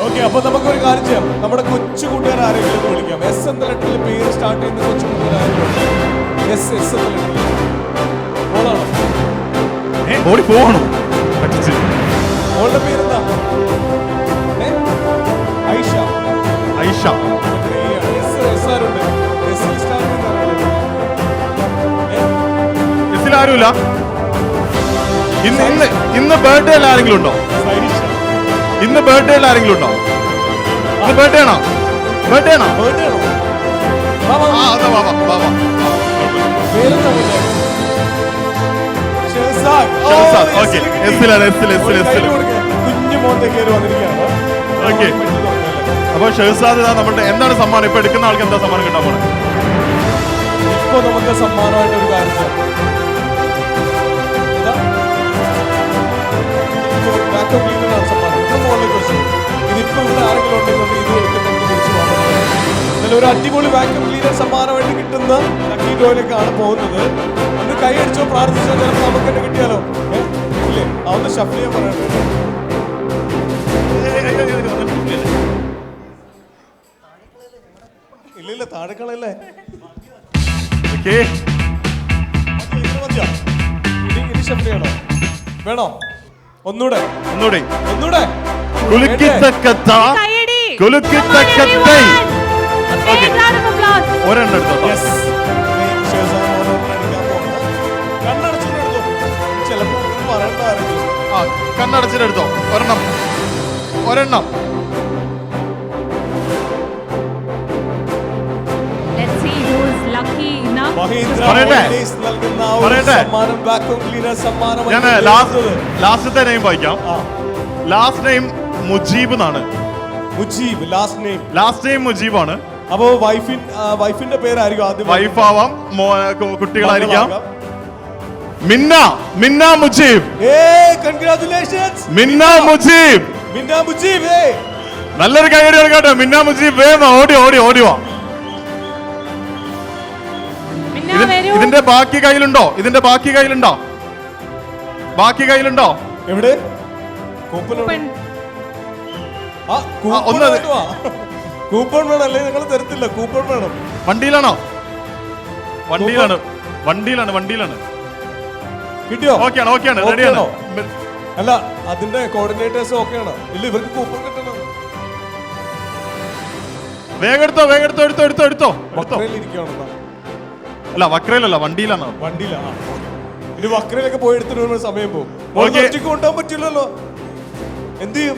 Okay, അപ്പൊ നമുക്കൊരു കാര്യം ചെയ്യാം. നമ്മുടെ കൊച്ചു കൂട്ടുകാർ ആരെങ്കിലും വിളിക്കാം. എസ് എന്ന ലെറ്ററിൽ പേര് സ്റ്റാർട്ട് ചെയ്യുന്ന കൊച്ചു കൂട്ടുകാർ ആരെങ്കിലും? എസ് എന്ന ലെറ്ററിൽ ഓടി പോകണം. ഓളുടെ പേരെന്താ? ഐഷ. ഐഷ. ആരുമില്ല. ഇന്ന് ബർത്ത്ഡേ ആരെങ്കിലും ഉണ്ടോ? ഇന്ന് ബർത്ത്ഡേ ആരെങ്കിലും ഉണ്ടോ? ഇന്ന് ബർത്ത്ഡേ ആണോ? ബർത്ത്ഡേ ആണോ? അപ്പൊ ഷെഹസാദ് നമ്മുടെ എന്താണ് സമ്മാനം? ഇപ്പൊ എടുക്കുന്ന ആൾക്ക് എന്താ സമ്മാനം കിട്ടാൻ പോണേ? ഇപ്പൊ നമുക്ക് സമ്മാനമായിട്ട് ഒരു കാര്യം ചെയ്യാം. ഇതിപ്പോ ഇവിടെ ആരെങ്കിലും ഉണ്ടെങ്കിൽ ഇത് എടുക്കുന്നെങ്കിൽ തിരിച്ചു പോകാൻ ഒരു അടിപൊളി വാക്യൂം ക്ലീനർ സമ്മാനമായിട്ട് കിട്ടുന്ന ലക്കി ഡ്രോയിലേക്കാണ് പോകുന്നത്. ഒന്ന് കൈ അടിച്ചോ, പ്രാർത്ഥിച്ചോ, ചിലപ്പോൾ നമുക്ക് തന്നെ കിട്ടിയാലോ? ഇല്ലേ? അതൊന്ന് ഷഫിൾ ചെയ്യാൻ പറയണ്ടേ? ഇല്ലില്ല, താഴെക്കളല്ലേ. ഇനി ഷഫിൾ ചെയ്യണോ? വേണോ? ഒന്നൂടെ ഒന്നൂടെ ഒരെണ്ണം എടുത്തോ. കണ്ണടച്ചിട്ടെടുത്തോ. ഒരെണ്ണം ഞാൻ ലാസ്റ്റത്തെ നെയിം വായിക്കാം. ലാസ്റ്റ് നെയിം മുജീബ് എന്നാണ്. മുജീബ് ലാസ്റ്റ് നെയിം മുജീബാണ്. അപ്പോ വൈഫിന്റെ പേരായിരിക്കും ആദ്യം. വൈഫ് ആവാം, കുട്ടികളായിരിക്കാം. മിന്ന മുജീബ്. കൺഗ്രാറ്റുലേഷൻസ് മിന്ന മുജീബ്. നല്ലൊരു കൈയടി കൊടുക്കട്ടെ. മിന്ന മുജീബ് വേഗം ഓടി വാ. ഇതിന്റെ ബാക്കി കയ്യിലുണ്ടോ? എവിടെ? കൂപ്പൺ വേണം അല്ലേ? നിങ്ങൾ തരത്തില്ല. കൂപ്പൺ വേണം. വണ്ടിയിലാണ്. കിട്ടിയോ? ഓക്കെയാണ്, റെഡിയാണ്. അല്ല, അതിന്റെ കോർഡിനേറ്റേഴ്സ് ഓക്കെയാണ്. ഇല്ല, ഇവർക്ക് കൂപ്പൺ കിട്ടണം. വേഗം എടുത്തോ. അല്ല, വക്രയിലല്ല, വണ്ടിയിലാണ്. ഇനി വക്രയിലൊക്കെ പോയി എടുത്തിട്ട് സമയം പോകും. കൊണ്ടുപോകാൻ പറ്റില്ലല്ലോ. എന്ത് ചെയ്യും?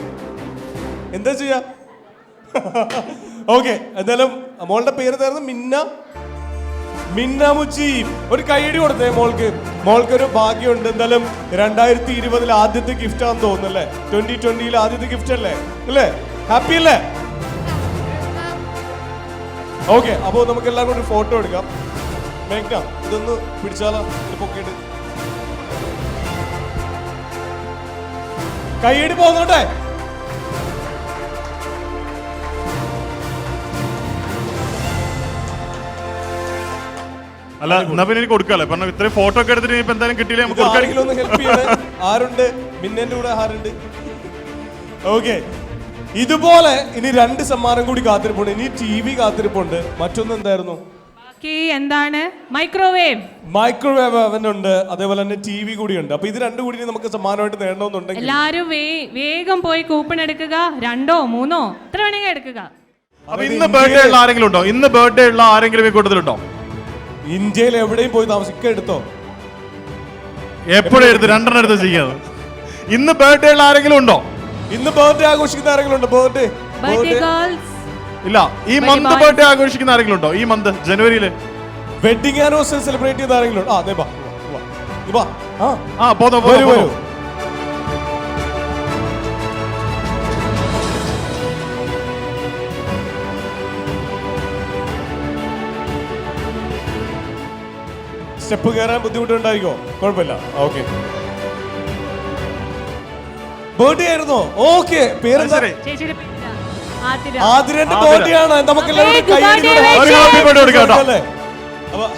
എന്താ ചെയ്യാ? ഓക്കെ, എന്തായാലും മോളുടെ പേര് തരുന്നത് മിന്ന മുജീബ്. ഒരു കൈയടി കൊടുത്തേ മോൾക്കൊരു ഭാഗ്യമുണ്ട്. എന്തായാലും 2020 ആദ്യത്തെ ഗിഫ്റ്റ് ആണെന്ന് തോന്നുന്നു അല്ലേ? 2020 ആദ്യത്തെ ഗിഫ്റ്റ് അല്ലേ? ഹാപ്പി അല്ലേ? ഓക്കെ, അപ്പോ നമുക്ക് എല്ലാവർക്കും ഒരു ഫോട്ടോ എടുക്കാം. മേഘ്ന, ഇതൊന്ന് പിടിച്ചാലോ? പൊക്കിയിട്ട് കൈയടി പോകുന്നോട്ടെ. അല്ല, എന്നാ പിന്നെ എനിക്ക് കൊടുക്കാല്ലേ? കാരണം ഇത്രയും ഫോട്ടോ ഒക്കെ എടുത്തിട്ട് ഇപ്പൊ എന്തായാലും കിട്ടിയില്ലേ? ഒന്ന് ഹെൽപ്പ് ചെയ്യണേ. ആരുണ്ട്? മിന്നന്റെ കൂടെ ആരുണ്ട്? ഓക്കെ, ഇതുപോലെ ഇനി 2 സമ്മാനം കൂടി കാത്തിരിപ്പുണ്ട്. ഇനി TV കാത്തിരിപ്പുണ്ട്. മറ്റൊന്ന് എന്തായിരുന്നു? എന്താണ്? മൈക്രോവേവ് അവനുണ്ട്. അതേപോലെ തന്നെ TV കൂടി ഉണ്ട്. അപ്പൊ ഇത് 2 കൂടി നമുക്ക് സമ്മാനമായിട്ട് നേടണമെന്നുണ്ടെങ്കിൽ എല്ലാരും വേഗം പോയി കൂപ്പൺ എടുക്കുക. 2ഓ 3ഓ എത്ര വേണമെങ്കിൽ എടുക്കുക. അപ്പൊ ഇന്ന് ബർത്ത്ഡേ ഉള്ള ആരെങ്കിലും ഉണ്ടോ? ഇന്ന് ബർത്ത്ഡേ ഉള്ള ആരെങ്കിലും ഈ കൂട്ടത്തിലുണ്ടോ? ഇന്ത്യയിൽ എവിടെയും പോയി താമസിക്കാൻ എടുത്തോ. എപ്പോഴും എടുത്ത് 2 എടുത്ത് ചെയ്യാതെ. ഇന്ന് ബർത്ത്ഡേ ഉള്ള ആരെങ്കിലും ഉണ്ടോ? ഇന്ന് ബർത്ത്ഡേ ആഘോഷിക്കുന്ന ആരെങ്കിലും ഉണ്ടോ? ബർത്ത്ഡേ ഇല്ല. ഈ മന്ത് ബർത്ത്ഡേ ആഘോഷിക്കുന്ന ആരെങ്കിലും ഉണ്ടോ? ഈ മന്ത് ജനുവരിയില് വെഡിങ് ആനിവേഴ്സറി സെലിബ്രേറ്റ് ചെയ്ത ആരെങ്കിലും ഉണ്ടോ? വരൂ. സ്റ്റെപ്പ് കയറാൻ ബുദ്ധിമുട്ടുണ്ടായിരിക്കോ? കുഴപ്പമില്ല. ഓക്കെ, ബർത്ത്ഡേ ആയിരുന്നോ? ഓക്കെ, പേരെന്താ? ആതിരന്റെ ബർത്ത്ഡേ ആണ്. നമുക്ക് എല്ലാവരും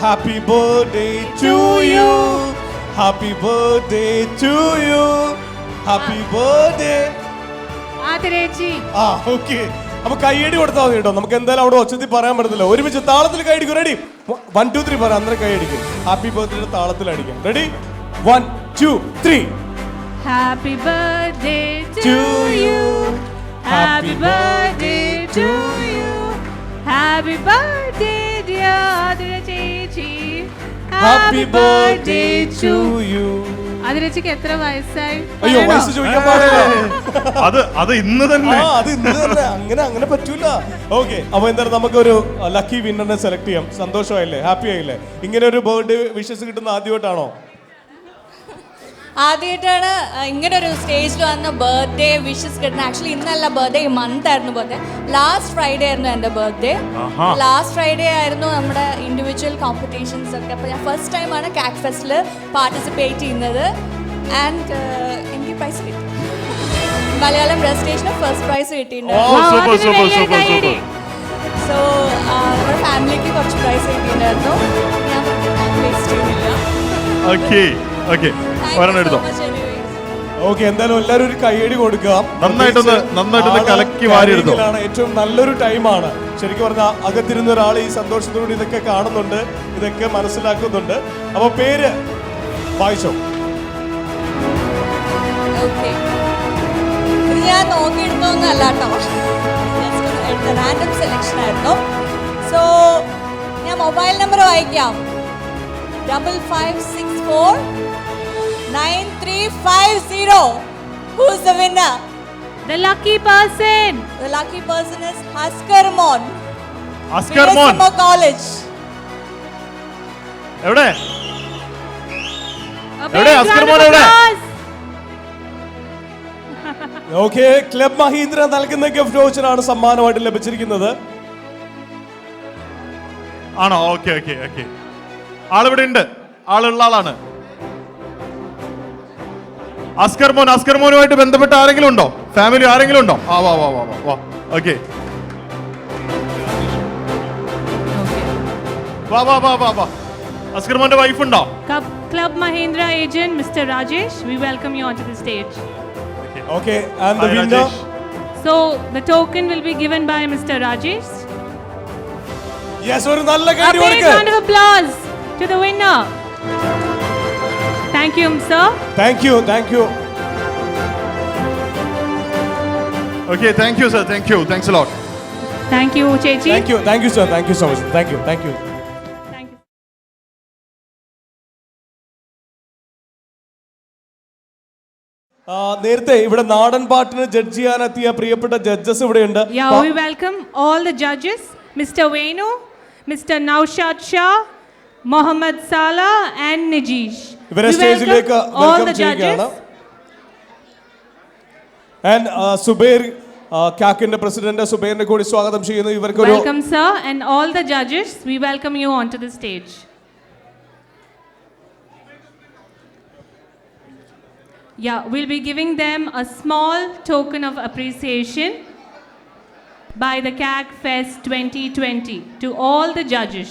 happy birthday to you. Happy birthday to you. Happy birthday ആതിരേച്ചി. ആ ഓക്കെ, അപ്പൊ കൈയടി കൊടുത്താൽ മതി കേട്ടോ. നമുക്ക് എന്തായാലും അവിടെ ഒച്ചത്തിൽ പറയാൻ പറ്റത്തില്ല. ഒരുമിച്ച് താളത്തിൽ കൈയടിക്കും. റെഡി? 1 2 3 പറയാം. അന്നേരം കൈയടിക്കും. ഹാപ്പി ബർത്ത്ഡേ താളത്തിൽ അടിക്കാം. Ready? 1 2 3. Happy birthday to you. Happy birthday to you. Happy birthday dear ആതിരേച്ചി. Happy birthday to you. ആതിരേച്ചിക്ക് എത്ര വയസ്സായി? അയ്യോ, വയസ്സ് ചോദിക്കാൻ പാടില്ല. അത് ഇന്ന് തന്നെ. അത് ഇന്ന് തന്നെ. അങ്ങനെ പറ്റൂല. ഓക്കെ, അപ്പൊ എന്തായാലും നമുക്കൊരു ലക്കി വിന്നറിനെ സെലക്ട് ചെയ്യാം. സന്തോഷമായില്ലേ? ഹാപ്പി ആയില്ലേ? ഇങ്ങനെ ഒരു ബർത്ത്ഡേ വിഷസ് കിട്ടുന്ന ആദ്യമായിട്ടാണോ? ആദ്യമായിട്ടാണ് ഇങ്ങനെ ഒരു സ്റ്റേജിൽ വന്ന ബർത്ത്ഡേ വിഷസ് കിട്ടുന്നത്. ആക്ച്വലി ഇന്നല്ല ബർത്ത്ഡേ, ഈ മന്ത് ആയിരുന്നു ബർത്ത്ഡേ. ലാസ്റ്റ് ഫ്രൈഡേ ആയിരുന്നു എൻ്റെ ബർത്ത്ഡേ. ലാസ്റ്റ് ഫ്രൈഡേ ആയിരുന്നു നമ്മുടെ ഇൻഡിവിജ്വൽ കോമ്പറ്റീഷൻസ് ഒക്കെ. അപ്പോൾ ഞാൻ ഫസ്റ്റ് ടൈമാണ് കാക് ഫെസ്റ്റിൽ പാർട്ടിസിപ്പേറ്റ് ചെയ്യുന്നത്. ആൻഡ് എനിക്ക് പ്രൈസ് കിട്ടി. മലയാളം റെസിറ്റേഷന് ഫസ്റ്റ് പ്രൈസ് കിട്ടിയിട്ടുണ്ട്. സോ നമ്മുടെ ഫാമിലിക്ക് കുറച്ച് പ്രൈസ് കിട്ടിയിട്ടുണ്ടായിരുന്നു. ഞാൻ വേസ്റ്റ് ചെയ്യുന്നില്ല. എടുത്തോ. ഓക്കെ, എന്തായാലും എല്ലാവരും ഒരു കൈയടി കൊടുക്കുക. നന്നായിട്ടൊന്ന് കലക്കി വാരി എടുത്തോ. ഏറ്റവും നല്ലൊരു ടൈമാണ് ശരിക്കും പറഞ്ഞാൽ. അകത്തിരുന്ന ഒരാൾ ഈ സന്തോഷത്തോടെ ഇതൊക്കെ കാണുന്നുണ്ട്, ഇതൊക്കെ മനസ്സിലാക്കുന്നുണ്ട്. അപ്പൊ പേര് വായിച്ചോ. ഓക്കെ, ഇത് ഞാൻ നോക്കിയെടുത്തൊന്നും അല്ല കേട്ടോ, റാൻഡം സെലക്ഷൻ ആയിരുന്നു. സോ ഞാൻ മൊബൈൽ നമ്പർ വായിക്കാം. 55649350. Who's the winner? The lucky person. The lucky person is Haskar Mon. College. എവിടെ? A big round of applause. Okay, club Mahindra നൽകുന്ന ഗിഫ്റ്റ് വൗച്ചറാണ് സമ്മാനമായിട്ട് ലഭിച്ചിരിക്കുന്നത്. ആണോ? ഓക്കെ. ആളിവിടെ ഉണ്ട്. ആളുള്ള ആളാണ്. അസ്കർ മോനുമായിട്ട് ബന്ധപ്പെട്ട ആരെങ്കിലും ഉണ്ടോ? ഫാമിലി ആരെങ്കിലും ഉണ്ടോ? വാ. ഓക്കെ, വാ. അസ്കർ മോന്റെ വൈഫ് ഉണ്ടോ? Club Mahindra agent Mr. Rajesh, we welcome you onto the stage. Okay, and the Hi, winner? Rajesh. So the token will be given by Mr. Rajesh. Yes, ഒരു നല്ല A കൈയടി big കൊടുക്കുക. round of applause to the winner. Thank you, sir. Thank you. Okay, thank you, sir. Thanks a lot. Thank you, Chechi. Thank you, sir. Thank you so much. Thank you. Thank you. നേരത്തെ ഇവിടെ നാടൻ പാട്ടിന് judge ചെയ്യാനെത്തിയ പ്രിയപ്പെട്ട judges ഇവിടെയുണ്ട്. Yeah, we welcome all the judges, Mr. Venu, Mr. Naushad Shah, Mohammad Salah and Nijish. ഇവരെ We സ്റ്റേജിലേക്ക് welcome all welcome the ചെയ്യുകയാണ്. judges. And Zubair കാക്കിന്റെ president സുബൈറിനെ കൂടി സ്വാഗതം ചെയ്യുന്നു. ഇവർക്കൊരു Welcome, sir, and all the judges. We welcome you onto the stage. Yeah, we'll be giving them a small token of appreciation by the CAG Fest 2020 to all the judges.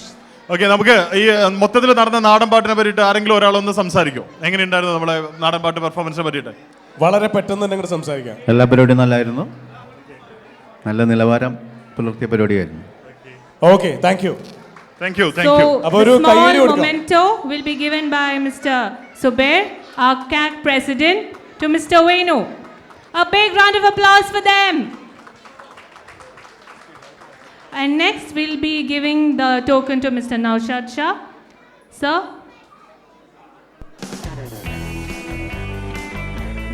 Okay, നമുക്ക് ഈ മൊത്തത്തിൽ നടന്ന നാടൻ പാട്ടിനെ പറ്റിയിട്ട് ആരെങ്കിലും ഒരാളൊന്ന് സംസാരിക്കും. എങ്ങനെയുണ്ടായിരുന്നു നമ്മുടെ നാടൻ പാട്ട് പെർഫോമൻസിനെ പറ്റിയിട്ട്? വളരെ പെട്ടെന്ന് തന്നെ ഇങ്ങോട്ട് സംസാരിക്കാം. എല്ലാ പരിപാടിയും നല്ലായിരുന്നു. നല്ല നിലവാരം പുലർത്തിയ പരിപാടിയായിരുന്നു. Okay, thank U. So, അപ്പോൾ the ഒരു small കൈയടി കൊടുക്കാം. memento will be given by Mr. Subair, our CAG president, to Mr. Venu. A big round of applause for them. And next, we'll be giving the token to Mr. Naushad Shah. Sir?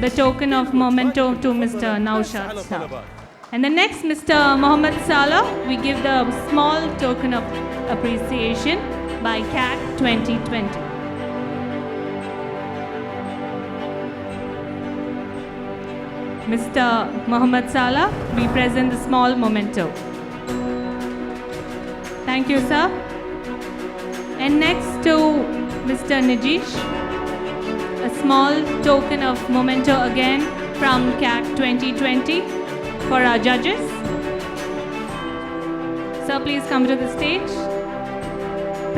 The token of memento to Mr. Naushad Shah. And the next, Mr. Mohammad Salah, we give the small token of appreciation by CAG 2020. Mr. Mohammad Salah, we present the small memento. Thank you, sir. And next to Mr. Nijish, a small token of memento again from CAG 2020 for our judges. Sir, please come to the stage.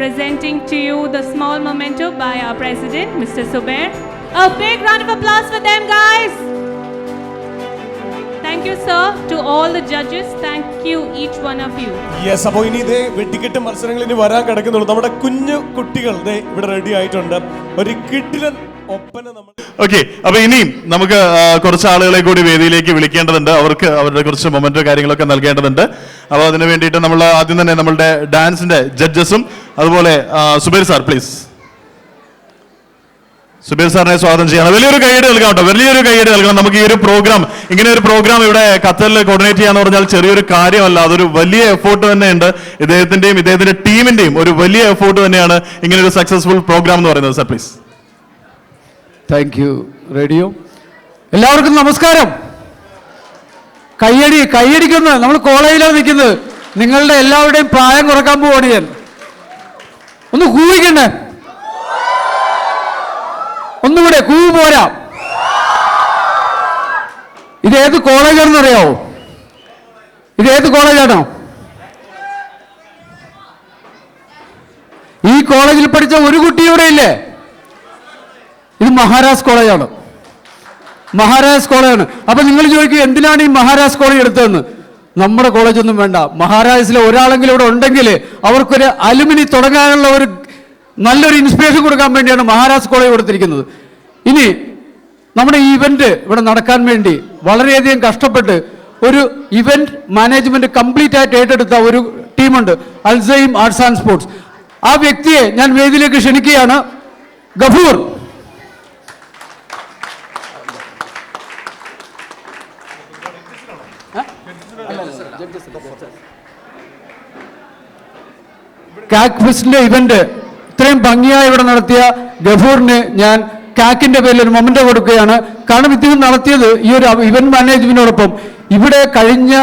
Presenting to you the small memento by our president, Mr. Subair. A big round of applause for them, guys. Thank you, sir. To all the judges, thank you, each one of you. Yes, അപ്പോൾ ഇനി ഇതേ വെട്ടിക്കെട്ട് മത്സരങ്ങൾ ഇനി വരാൻ കിടക്കുന്നുള്ളൂ. നമ്മുടെ കുഞ്ഞു കുട്ടികൾ ദേ ഇവിടെ റെഡി ആയിട്ടുണ്ട്. ഒരു കിടിലൻ ഒപ്പന നമ്മൾ. ഓക്കെ, അപ്പൊ ഇനിയും നമുക്ക് കുറച്ച് ആളുകളെ കൂടി വേദിയിലേക്ക് വിളിക്കേണ്ടതുണ്ട്. അവർക്ക് അവരുടെ കുറച്ച് മൊമെന്റോ കാര്യങ്ങളൊക്കെ നൽകേണ്ടതുണ്ട്. അപ്പോൾ അതിന് വേണ്ടിയിട്ട് നമ്മൾ ആദ്യം തന്നെ നമ്മളുടെ ഡാൻസിന്റെ ജഡ്ജസും അതുപോലെ സുബൈർ സാർ, പ്ലീസ് സുബൈർ സാറിനെ സ്വാഗതം ചെയ്യണം. വലിയൊരു കൈയ്യടി നൽകാം കേട്ടോ, വലിയൊരു കൈയ്യടി നൽകണം. നമുക്ക് ഈ ഒരു പ്രോഗ്രാം, ഇങ്ങനെ ഒരു പ്രോഗ്രാം ഇവിടെ ഖത്തറിൽ കോർഡിനേറ്റ് ചെയ്യാന്ന് പറഞ്ഞാൽ ചെറിയൊരു കാര്യമല്ല. അതൊരു വലിയ എഫോർട്ട് തന്നെയുണ്ട്. ഇദ്ദേഹത്തിന്റെയും ഇദ്ദേഹത്തിന്റെ ടീമിന്റെയും ഒരു വലിയ എഫോർട്ട് തന്നെയാണ് ഇങ്ങനെ ഒരു സക്സസ്ഫുൾ പ്രോഗ്രാം എന്ന് പറയുന്നത്. Sir please. Thank you radio. എല്ലാവർക്കും നമസ്കാരം. കൈയടിക്കുന്ന നമ്മൾ കോളേജിലാണ് നിൽക്കുന്നത്. നിങ്ങളുടെ എല്ലാവരുടെയും പ്രായം കുറക്കാൻ പോവാണ് ഞാൻ. ഒന്ന് കൂവിക്കണ്ടേ? ഒന്നുകൂടെ കൂവ് പോരാ. ഇതേത് കോളേജാണെന്ന് അറിയാവോ? ഇതേത് കോളേജാണോ? ഈ കോളേജിൽ പഠിച്ച ഒരു കുട്ടിയുടെ ഇല്ലേ? ഇത് മഹാരാജ് കോളേജാണ്. മഹാരാജ് കോളേജാണ്. അപ്പൊ നിങ്ങൾ ചോദിക്കും എന്തിനാണ് ഈ മഹാരാജ് കോളേജ് എടുത്തതെന്ന്. നമ്മുടെ കോളേജൊന്നും വേണ്ട. മഹാരാജസിലെ ഒരാളെങ്കിലും ഇവിടെ ഉണ്ടെങ്കിൽ അവർക്കൊരു അലുമിനി തുടങ്ങാനുള്ള ഒരു നല്ലൊരു ഇൻസ്പിറേഷൻ കൊടുക്കാൻ വേണ്ടിയാണ് മഹാരാജ് കോളേജ് കൊടുത്തിരിക്കുന്നത്. ഇനി നമ്മുടെ ഈ ഇവന്റ് ഇവിടെ നടക്കാൻ വേണ്ടി വളരെയധികം കഷ്ടപ്പെട്ട് ഒരു ഇവന്റ് മാനേജ്മെന്റ് കംപ്ലീറ്റ് ആയിട്ട് ഏറ്റെടുത്ത ഒരു ടീമുണ്ട്, അൽസൈം ആർട്സ് ആൻഡ് സ്പോർട്സ്. ആ വ്യക്തിയെ ഞാൻ വേദിയിലേക്ക് ക്ഷണിക്കുകയാണ്. ഗഫൂർ. കാക് ഫെസ്റ്റിന്റെ ഇവന്റ് ഇത്രയും ഭംഗിയായി ഇവിടെ നടത്തിയ ഗഫൂറിന് ഞാൻ കാക്കിന്റെ പേരിൽ ഒരു മൊമെന്റ് കൊടുക്കുകയാണ്. കാരണം ഇദ്ദേഹം നടത്തിയത് ഈ ഒരു ഇവന്റ് മാനേജ്മെന്റിനോടൊപ്പം ഇവിടെ കഴിഞ്ഞ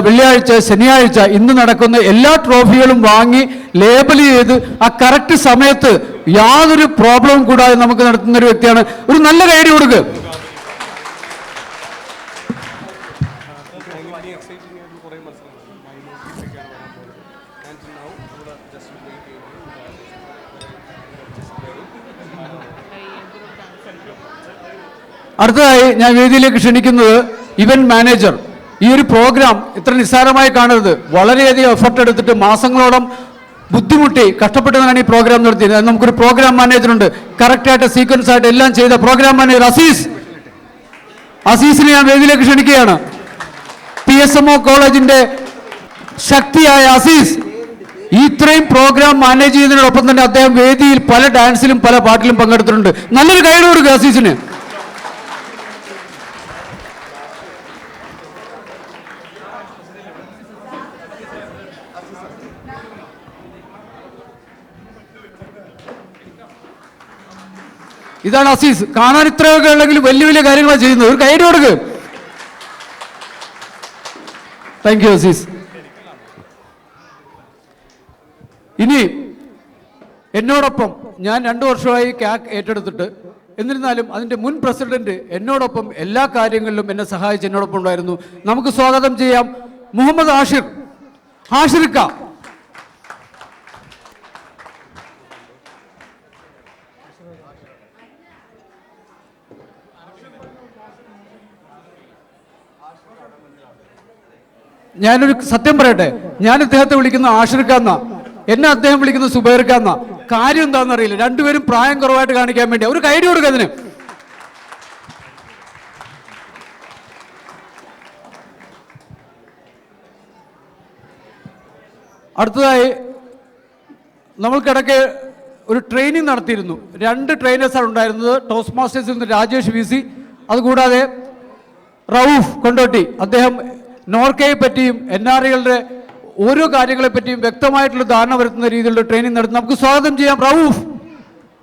വെള്ളിയാഴ്ച, ശനിയാഴ്ച, ഇന്ന് നടക്കുന്ന എല്ലാ ട്രോഫികളും വാങ്ങി ലേബൽ ചെയ്ത് ആ കറക്റ്റ് സമയത്ത് യാതൊരു പ്രോബ്ലവും കൂടാതെ നമുക്ക് നടത്തുന്ന ഒരു വ്യക്തിയാണ്. ഒരു നല്ല കൈയടി കൊടുക്കുക. അടുത്തതായി ഞാൻ വേദിയിലേക്ക് ക്ഷണിക്കുന്നത് ഇവന്റ് മാനേജർ. ഈ ഒരു പ്രോഗ്രാം ഇത്ര നിസ്സാരമായി കാണരുത്. വളരെയധികം എഫർട്ട് എടുത്തിട്ട് മാസങ്ങളോളം ബുദ്ധിമുട്ടി കഷ്ടപ്പെട്ടതാണ് ഈ പ്രോഗ്രാം നടത്തിയത്. നമുക്കൊരു പ്രോഗ്രാം മാനേജർ ഉണ്ട്. കറക്റ്റായിട്ട് സീക്വൻസ് ആയിട്ട് എല്ലാം ചെയ്ത പ്രോഗ്രാം മാനേജർ അസീസിനെ ഞാൻ വേദിയിലേക്ക് ക്ഷണിക്കുകയാണ്. PSMO കോളേജിന്റെ ശക്തിയായ അസീസ് ഇത്രയും പ്രോഗ്രാം മാനേജ് ചെയ്യുന്നതിനോടൊപ്പം തന്നെ അദ്ദേഹം വേദിയിൽ പല ഡാൻസിലും പല പാട്ടിലും പങ്കെടുത്തിട്ടുണ്ട്. നല്ലൊരു കൈയ്യടി കൊടുക്കുക അസീസിന്. ഇതാണ് അസീസ്. കാണാൻ ഇത്രയൊക്കെ ഉണ്ടെങ്കിൽ വലിയ വലിയ കാര്യങ്ങളാണ് ചെയ്യുന്നത്. ഒരു കൈയ്യടി കൊടുക്ക്. Thank you Aziz. ഇനി എന്നോടൊപ്പം ഞാൻ 2 വർഷമായി കാക് ഏറ്റെടുത്തിട്ട്, എന്നിരുന്നാലും അതിൻ്റെ മുൻ പ്രസിഡന്റ് എന്നോടൊപ്പം എല്ലാ കാര്യങ്ങളിലും എന്നെ സഹായിച്ച് എന്നോടൊപ്പം ഉണ്ടായിരുന്നു. നമുക്ക് സ്വാഗതം ചെയ്യാം മുഹമ്മദ് ഹാഷിർക്ക. ഞാനൊരു സത്യം പറയട്ടെ, ഞാൻ ഇദ്ദേഹത്തെ വിളിക്കുന്ന ആഷിർക്ക എന്നാ, എന്നെ അദ്ദേഹം വിളിക്കുന്ന സുബൈർക്ക എന്നാ. കാര്യം എന്താണെന്ന് അറിയില്ല, രണ്ടുപേരും പ്രായം കുറവായിട്ട് കാണിക്കാൻ വേണ്ടി. ഒരു കൈയ്യടി കൊടുക്കുക അതിന്. അടുത്തതായി നമ്മൾക്കിടയ്ക്ക് ഒരു ട്രെയിനിങ് നടത്തിയിരുന്നു. 2 ട്രെയിനേഴ്സാണ് ഉണ്ടായിരുന്നത്. ടോസ്റ്റ് മാസ്റ്റേഴ്സിൽ നിന്ന് രാജേഷ് VC, അതുകൂടാതെ റൌഫ് കൊണ്ടോട്ടി. അദ്ദേഹം നോർക്കയെ പറ്റിയും NRIകളുടെ ഓരോ കാര്യങ്ങളെ പറ്റിയും വ്യക്തമായിട്ടുള്ള ധാരണ വരുത്തുന്ന രീതിയിലുള്ള ട്രെയിനിങ് നടത്തി. നമുക്ക് സ്വാഗതം ചെയ്യാം റൌഫ്.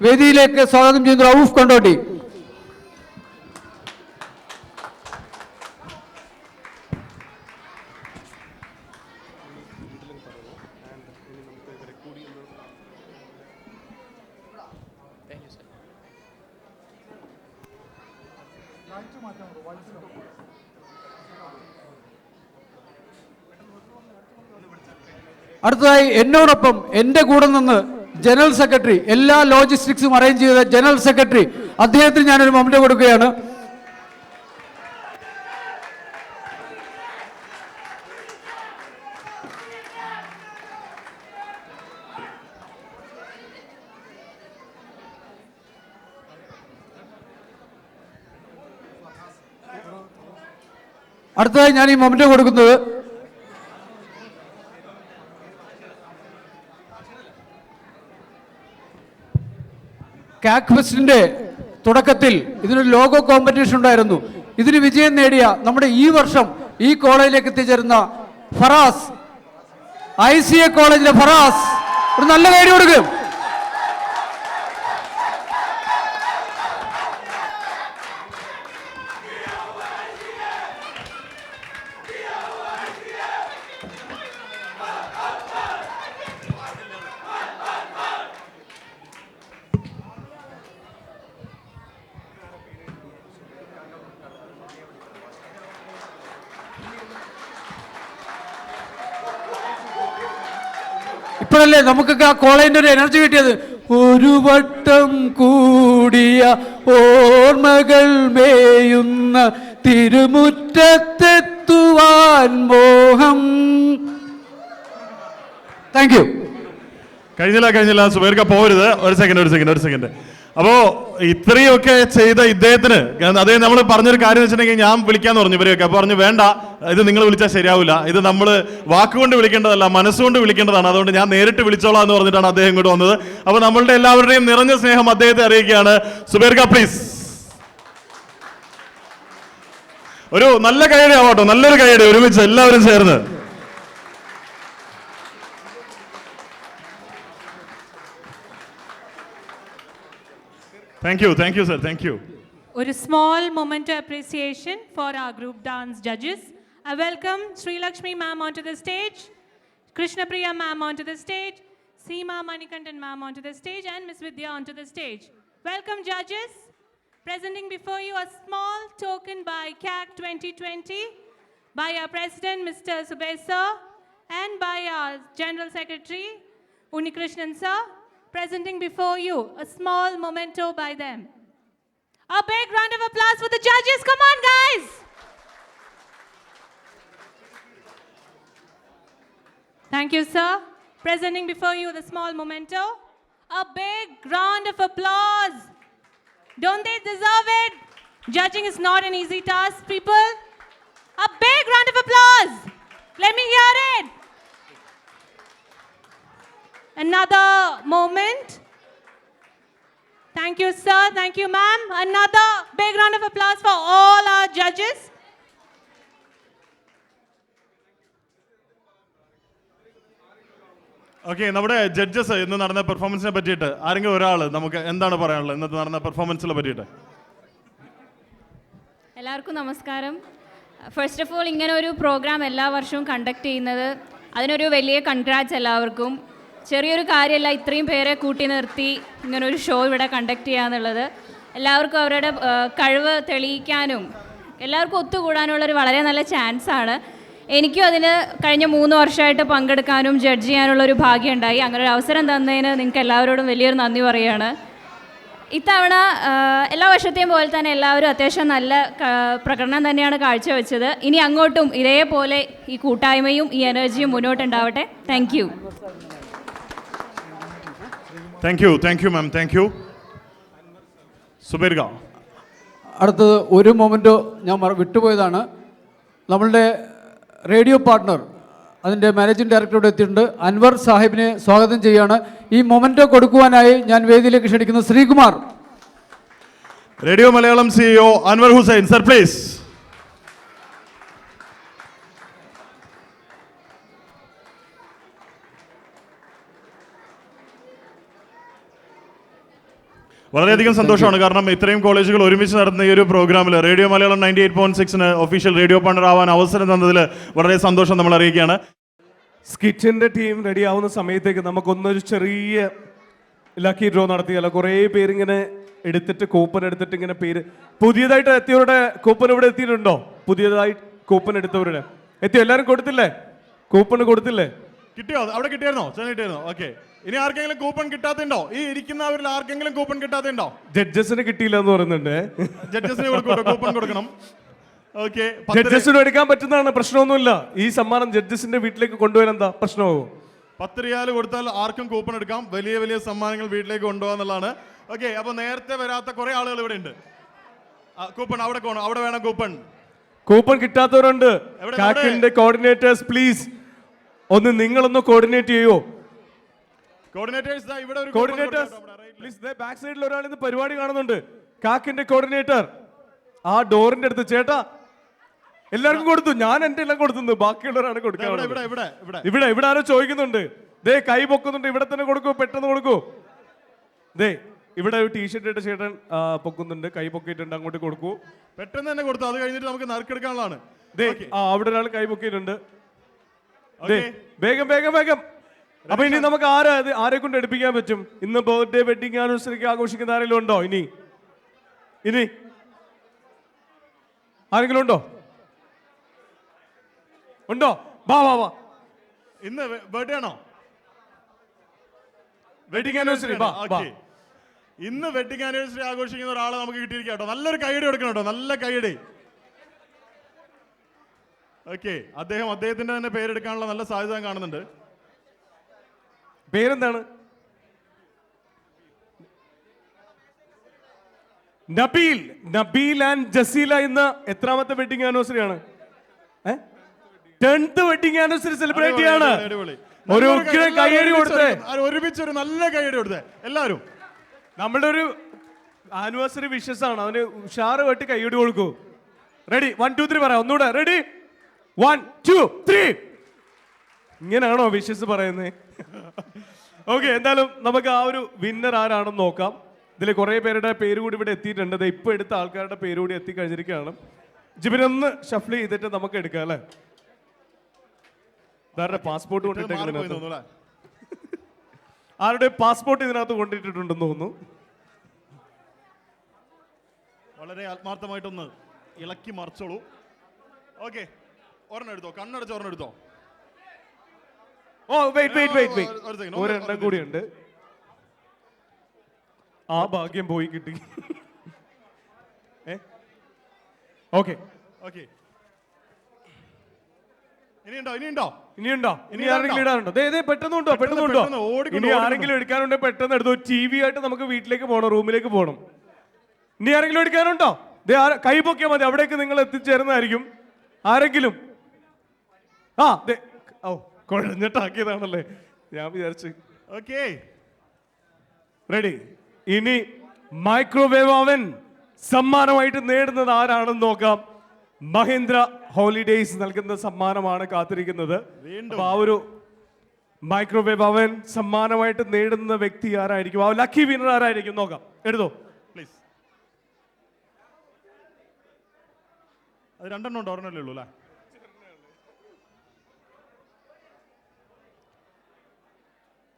വേദിയിലേക്ക് സ്വാഗതം ചെയ്യുന്ന റൌഫ് കൊണ്ടോട്ടി. അടുത്തതായി എന്നോടൊപ്പം എൻ്റെ കൂടെ നിന്ന് ജനറൽ സെക്രട്ടറി, എല്ലാ ലോജിസ്റ്റിക്സും അറേഞ്ച് ചെയ്ത ജനറൽ സെക്രട്ടറി, അദ്ദേഹത്തിന് ഞാനൊരു മൊമെന്റ് കൊടുക്കുകയാണ്. അടുത്തതായി ഞാൻ ഈ മൊമെന്റ് കൊടുക്കുന്നത് കാക് ഫെസ്റ്റിന്റെ തുടക്കത്തിൽ ഇതിനൊരു ലോഗോ കോമ്പറ്റീഷൻ ഉണ്ടായിരുന്നു. ഇതിന് വിജയം നേടിയ നമ്മുടെ ഈ വർഷം ഈ കോളേജിലേക്ക് എത്തിച്ചേരുന്ന ഫറാസ്, ICA കോളേജിലെ ഫറാസ്, ഒരു നല്ല കൈ കൊടുക്കും. ഇപ്പോഴല്ലേ നമുക്കൊക്കെ ആ കോളേജിന്റെ ഒരു എനർജി കിട്ടിയത്. ഒരു വട്ടം കൂടിയ ഓർമ്മകൾ മേയുന്ന തിരുമുറ്റത്തെത്തുവാൻ മോഹം. Thank you. കഴിഞ്ഞില്ല സുബൈർക്ക പോരുത്. ഒരു സെക്കൻഡ്. അപ്പോ ഇത്രയൊക്കെ ചെയ്ത ഇദ്ദേഹത്തിന് അദ്ദേഹം നമ്മൾ പറഞ്ഞൊരു കാര്യം വെച്ചിട്ടുണ്ടെങ്കിൽ ഞാൻ വിളിക്കാന്ന് പറഞ്ഞു ഇവരെയൊക്കെ. അപ്പൊ പറഞ്ഞു വേണ്ട, ഇത് നിങ്ങൾ വിളിച്ചാൽ ശരിയാവില്ല, ഇത് നമ്മൾ വാക്കുകൊണ്ട് വിളിക്കേണ്ടതല്ല മനസ്സുകൊണ്ട് വിളിക്കേണ്ടതാണ്, അതുകൊണ്ട് ഞാൻ നേരിട്ട് വിളിച്ചോളാം എന്ന് പറഞ്ഞിട്ടാണ് അദ്ദേഹം ഇങ്ങോട്ട് വന്നത്. അപ്പൊ നമ്മളുടെ എല്ലാവരുടെയും നിറഞ്ഞ സ്നേഹം അദ്ദേഹത്തെ അറിയിക്കുകയാണ്. സുബൈർക്ക പ്ലീസ് ഒരു നല്ല കൈയടി ആവാട്ടോ, നല്ലൊരു കൈയടി ഒരുമിച്ച് എല്ലാവരും ചേർന്ന്. Thank you, sir. Thank you. A small moment of appreciation for our group dance judges. I welcome Sri Lakshmi ma'am onto the stage, Krishna Priya ma'am onto the stage, Seema Manikandan ma'am onto the stage, and Miss Vidya onto the stage. Welcome judges. Presenting before you a small token by CAC 2020 by our president Mr. Subes sir and by our General Secretary Unikrishnan sir. Presenting before you a small memento by them. A big round of applause for the judges. Come on, guys. Thank you, sir. Presenting before you the small memento. A big round of applause. Don't they deserve it? Judging is not an easy task, people. A big round of applause. Let me hear it. Another moment. Thank you, sir. Thank you, ma'am. Another big round of applause for all our judges. Okay, നമ്മുടെ judges ഇന്ന് നടന്ന പെർഫോമൻസിനെ പറ്റിയിട്ട് ആരെങ്കിലും ഒരാൾ നമുക്ക് എന്താണ് പറയാനുള്ളത് ഇന്നത്തെ നടന്ന പെർഫോമൻസിനെ പറ്റിയിട്ട്? എല്ലാവർക്കും നമസ്കാരം. ഫസ്റ്റ് ഓഫ് ഓൾ ഇങ്ങനെ ഒരു പ്രോഗ്രാം എല്ലാ വർഷവും കണ്ടക്ട് ചെയ്യുന്നത് അതിനൊരു വലിയ കൺഗ്രാറ്റ്സ് എല്ലാവർക്കും. ചെറിയൊരു കാര്യമല്ല ഇത്രയും പേരെ കൂട്ടി നിർത്തി ഇങ്ങനൊരു ഷോ ഇവിടെ കണ്ടക്ട് ചെയ്യാന്നുള്ളത്. എല്ലാവർക്കും അവരുടെ കഴിവ് തെളിയിക്കാനും എല്ലാവർക്കും ഒത്തുകൂടാനുള്ളൊരു വളരെ നല്ല ചാൻസാണ്. എനിക്കും അതിന് കഴിഞ്ഞ 3 വർഷമായിട്ട് പങ്കെടുക്കാനും ജഡ്ജ് ചെയ്യാനുള്ളൊരു ഭാഗ്യം ഉണ്ടായി. അങ്ങനെ ഒരു അവസരം തന്നതിന് നിങ്ങൾക്ക് എല്ലാവരോടും വലിയൊരു നന്ദി പറയുകയാണ്. ഇത്തവണ എല്ലാ വർഷത്തെയും പോലെ തന്നെ എല്ലാവരും അത്യാവശ്യം നല്ല പ്രകടനം തന്നെയാണ് കാഴ്ചവെച്ചത്. ഇനി അങ്ങോട്ടും ഇതേപോലെ ഈ കൂട്ടായ്മയും ഈ എനർജിയും മുന്നോട്ടുണ്ടാവട്ടെ. Thank you. Thank you ma'am. Thank you. സുബൈർക. അടുത്തത് ഒരു മൊമെൻറ്റോ ഞാൻ വിട്ടുപോയതാണ്. നമ്മളുടെ റേഡിയോ പാർട്ട്ണർ അതിൻ്റെ മാനേജിംഗ് ഡയറക്ടറോട് എത്തിയിട്ടുണ്ട്. അൻവർ സാഹിബിനെ സ്വാഗതം ചെയ്യുകയാണ്. ഈ മൊമെൻറ്റോ കൊടുക്കുവാനായി ഞാൻ വേദിയിലേക്ക് ക്ഷണിക്കുന്നു Sreekumar. Radio Malayalam CEO Anwar Hussain sir please. വളരെയധികം സന്തോഷമാണ്. കാരണം ഇത്രയും കോളേജുകൾ ഒരുമിച്ച് നടത്തുന്ന ഈ ഒരു പ്രോഗ്രാമിൽ radio Malayalam 98.6 official radio partner ആവാൻ അവസരം തന്നതിൽ വളരെ സന്തോഷം നമ്മൾ അറിയിക്കുകയാണ്. സ്കിറ്റിന്റെ ടീം റെഡി ആവുന്ന സമയത്തേക്ക് നമുക്കൊന്നൊരു ചെറിയ ലക്കി ഡ്രോ നടത്തിയല്ല. കുറേ പേരിങ്ങനെ എടുത്തിട്ട് കൂപ്പൺ എടുത്തിട്ട് ഇങ്ങനെ പേര് പുതിയതായിട്ട് എത്തിയവരുടെ കൂപ്പൺ ഇവിടെ എത്തിയിട്ടുണ്ടോ? പുതിയതായി കൂപ്പൺ എടുത്തവരുടെ എത്തിയോ? എല്ലാവരും കൊടുത്തില്ലേ? കൂപ്പൺ കൊടുത്തില്ലേ? കിട്ടിയോ? അവിടെ കിട്ടിയായിരുന്നോ? കിട്ടിയായിരുന്നോ? ഓക്കെ. ഇനി ആർക്കെങ്കിലും കൂപ്പൺ കിട്ടാത്തുണ്ടോ? ഈ ഇരിക്കുന്നവരിൽ ആർക്കെങ്കിലും കൂപ്പൺ കിട്ടാത്തുണ്ടോ? ജഡ്ജസിന് കിട്ടിയില്ല എന്ന് പറയുന്നുണ്ട്. ജഡ്ജസിന് കൂപ്പൺ കൊടുക്കണം. ഓക്കെ. ജഡ്ജസിന് എടുക്കാൻ പറ്റുന്നതാണ്, പ്രശ്നമൊന്നുമില്ല. ഈ സമ്മാനം ജഡ്ജസിന്റെ വീട്ടിലേക്ക് കൊണ്ടുവരാൻ എന്താ പ്രശ്നമാകും? 10 റിയാൽ കൊടുത്താൽ ആർക്കും കൂപ്പൺ എടുക്കാം. വലിയ വലിയ സമ്മാനങ്ങൾ വീട്ടിലേക്ക് കൊണ്ടുപോകാന്നുള്ളതാണ്. ഓക്കെ. അപ്പൊ നേരത്തെ വരാത്ത കുറെ ആളുകൾ ഇവിടെ ഉണ്ട്. കൂപ്പൺ അവിടെ വേണം കൂപ്പൺ. കൂപ്പൺ കിട്ടാത്തവരുണ്ട്. എവിടെ? കാക്കിന്റെ കോർഡിനേറ്റേഴ്സ് പ്ലീസ് ഒന്ന് നിങ്ങളൊന്ന് കോർഡിനേറ്റ് ചെയ്യോ? കോർഡിനേറ്റേഴ്സ് ഇവിടെ ഒരു കോർഡിനേറ്റേഴ്സ് പ്ലീസ് ബാക്ക് സൈഡിൽ ഒരാൾ ഇന്ന് പരിപാടി കാണുന്നുണ്ട്. കാക്കിന്റെ കോർഡിനേറ്റർ ആ ഡോറിന്റെ അടുത്ത്. ചേട്ടാ എല്ലാവർക്കും കൊടുത്തു, ഞാൻ എന്റെ എല്ലാം കൊടുത്തു, ബാക്കിയുള്ളവരാണ് കൊടുക്കാൻ. ഇവിടെ ഇവിടെ ആരോ ചോദിക്കുന്നുണ്ട്. ദേ കൈ പൊക്കുന്നുണ്ട്, ഇവിടെ തന്നെ കൊടുക്കൂ, പെട്ടെന്ന് കൊടുക്കൂ. ദേ ഇവിടെ ഒരു ടീഷർട്ട് ഇട്ട ചേട്ടൻ പൊക്കുന്നുണ്ട്, കൈ പൊക്കിയിട്ടുണ്ട്, അങ്ങോട്ട് കൊടുക്കൂ. പെട്ടെന്ന് തന്നെ കൊടുത്തു, അത് കഴിഞ്ഞിട്ട് നമുക്ക് നറുക്കെടുക്കാനുള്ളതാണ്. ദേ അവിടെ ഒരാൾ കൈ പൊക്കിയിട്ടുണ്ട്. ദേ വേഗം വേഗം വേഗം. അപ്പൊ ഇനി നമുക്ക് ആരെ കൊണ്ട് എടുപ്പിക്കാൻ പറ്റും? ഇന്ന് ബർത്ത്ഡേ വെഡിങ് ആനിവേഴ്സറിക്ക് ആഘോഷിക്കുന്ന ആരെങ്കിലും ഉണ്ടോ? ഇനി ആരെങ്കിലും ഉണ്ടോ? വാ വാ വാ. ഇന്ന് ബർത്ത്ഡേ ആണോ? Wedding anniversary. വാ വാ. ഇന്ന് വെഡിങ് ആനിവേഴ്സറി ആഘോഷിക്കുന്ന ഒരാളെ നമുക്ക് കിട്ടിയിരിക്കാം കേട്ടോ. നല്ലൊരു കൈയടി കൊടുക്കണം കേട്ടോ, നല്ല കൈയടി. ഓക്കെ, അദ്ദേഹത്തിന്റെ തന്നെ പേരെടുക്കാനുള്ള നല്ല സാധ്യത കാണുന്നുണ്ട്. പേരെന്താണ്? നബീൽ ആൻഡ് ജസീല. ഇന്ന് എത്രാമത്തെ വെഡിങ് ആനിവേഴ്സറി ആണ്? 10th വെഡിങ് ആനിവേഴ്സറി സെലിബ്രേറ്റ് ചെയ്യാണ്. ഒരു കൈയടി കൊടുത്തേ, ഒരുമിച്ച് ഒരു നല്ല കൈയടി കൊടുത്തേ എല്ലാവരും. നമ്മളുടെ ഒരു ആനിവേഴ്സറി വിഷസ് ആണ്, അവന് ഉഷാറ് വെട്ടി കൈയടി കൊടുക്കൂ. റെഡി 1 2 3 പറയാം. ഒന്നുകൂടെ റെഡി 1 2 3. ഇങ്ങനെയാണോ വിഷസ് പറയുന്നത്? ഓക്കെ, എന്തായാലും നമുക്ക് ആ ഒരു വിന്നർ ആരാണെന്ന് നോക്കാം. ഇതിൽ കുറെ പേരുടെ പേര് കൂടി ഇവിടെ എത്തിയിട്ടുണ്ട്. ഇപ്പൊ എടുത്ത ആൾക്കാരുടെ പേര് കൂടി എത്തിക്കഴിഞ്ഞിരിക്കുകയാണ്. ജിബിനൊന്ന് ഷഫ്ൽ ചെയ്തിട്ട് നമുക്ക് എടുക്കാം അല്ലേ? പാസ്പോർട്ട് കൊണ്ടിട്ട് ആരുടെ പാസ്പോർട്ട് ഇതിനകത്ത് കൊണ്ടിട്ടുണ്ടെന്ന് തോന്നുന്നു. വളരെ ആത്മാർത്ഥമായിട്ടൊന്ന് ഇളക്കി മറിച്ചോളൂ. ഓക്കെ, ഒരെണ്ണം എടുത്തോ, കണ്ണടച്ച് ഒരെണ്ണം എടുത്തോ. ഓ വെയിറ്റ് ഒരെണ്ണം കൂടിയുണ്ട്. ആ ഭാഗ്യം പോയി കിട്ടി. ഓക്കെ ഓക്കെ, ഇനിയുണ്ടോ? ഇനി ആരെങ്കിലും ഇടാനുണ്ടോ? പെട്ടെന്നുണ്ടോ? ഇനി ആരെങ്കിലും എടുക്കാനുണ്ടോ? പെട്ടെന്ന് എടുത്തോ. TV ആയിട്ട് നമുക്ക് വീട്ടിലേക്ക് പോകണം, റൂമിലേക്ക് പോകണം. ഇനി ആരെങ്കിലും എടുക്കാനുണ്ടോ? കൈ പൊക്കിയാൽ മതി, അവിടേക്ക് നിങ്ങൾ എത്തിച്ചേരുന്നതായിരിക്കും. ആരെങ്കിലും കുഴഞ്ഞിട്ടാക്കിയതാണല്ലേ ഞാൻ വിചാരിച്ചു. Okay ready. ഇനി മൈക്രോവേവ് ഓവൻ സമ്മാനമായിട്ട് നേടുന്നത് ആരാണെന്ന് നോക്കാം. മഹീന്ദ്ര ഹോളിഡേയ്സ് നൽകുന്ന സമ്മാനമാണ് കാത്തിരിക്കുന്നത്. ആ ഒരു മൈക്രോവേവ് ഓവൻ സമ്മാനമായിട്ട് നേടുന്ന വ്യക്തി ആരായിരിക്കും? ആ ലക്കി വിന്നർ ആരായിരിക്കും? നോക്കാം, എടുത്തോ പ്ലീസ്. അത് രണ്ടെണ്ണം ഉണ്ട്, ഒരെണ്ണല്ലേ ഉള്ളൂ അല്ലേ?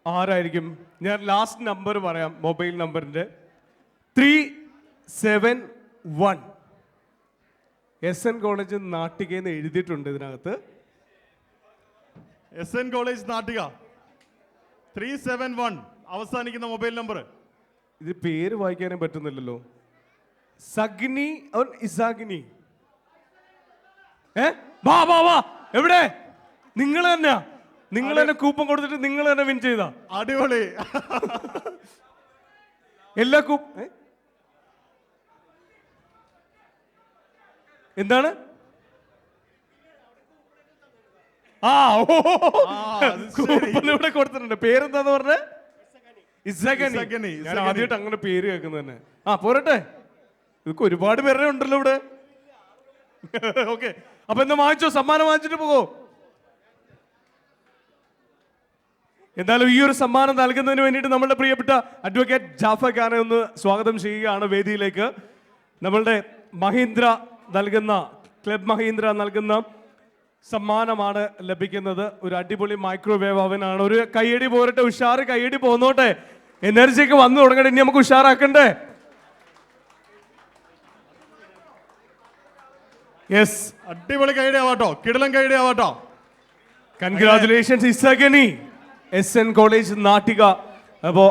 ആരായിരിക്കും? ഞാൻ ലാസ്റ്റ് നമ്പർ പറയാം, മൊബൈൽ നമ്പറിന്റെ 371. SN കോളേജ് നാട്ടികയെന്ന് എഴുതിയിട്ടുണ്ട് ഇതിനകത്ത്. SN കോളേജ് നാട്ടിക 371 അവസാനിക്കുന്ന മൊബൈൽ നമ്പർ. ഇത് പേര് വായിക്കാനേ പറ്റുന്നില്ലല്ലോ. സഗ്നി ഇസാഗ്നി. വാ വാ വാ. എവിടെ? നിങ്ങൾ തന്നെ കൂപ്പൺ കൊടുത്തിട്ട് നിങ്ങൾ തന്നെ വിൻ ചെയ്ത. അടിപൊളി. എല്ലാ എന്താണ്? കൂപ്പൺ ഇവിടെ കൊടുത്തിട്ടുണ്ട്. പേരെന്താന്ന് പറഞ്ഞേ? ഇസഗനി. ഞാൻ ആദ്യമായിട്ട് അങ്ങനെ പേര് കേൾക്കുന്നത് തന്നെ. പോരട്ടെ, ഇതൊക്കെ ഒരുപാട് പേരെ ഉണ്ടല്ലോ ഇവിടെ. ഓക്കെ, അപ്പൊ എന്താ വാങ്ങിച്ചോ? സമ്മാനം വാങ്ങിച്ചിട്ട് പോകോ. എന്തായാലും ഈ ഒരു സമ്മാനം നൽകുന്നതിന് വേണ്ടിയിട്ട് നമ്മളുടെ പ്രിയപ്പെട്ട അഡ്വക്കേറ്റ് ജാഫർ ഖാനെ ഒന്ന് സ്വാഗതം ചെയ്യുകയാണ് വേദിയിലേക്ക്. നമ്മളുടെ ക്ലബ് മഹീന്ദ്ര നൽകുന്ന സമ്മാനമാണ് ലഭിക്കുന്നത്. ഒരു അടിപൊളി മൈക്രോവേവ് അവനാണ്. ഒരു കയ്യടി പോരട്ടെ, ഉഷാറ് കയ്യടി പോന്നോട്ടെ. എനർജിയൊക്കെ വന്നു തുടങ്ങട്ടെ, ഇനി നമുക്ക് ഉഷാറാക്കണ്ടേ? യെസ്, അടിപൊളി കൈഡി ആവാട്ടോ, കിടിലൻ കൈഡി ആവാട്ടോ. കൺഗ്രാറ്റുലേഷൻസ് ഇസഗനി, SN കോളേജ് നാട്ടിക. അപ്പോൾ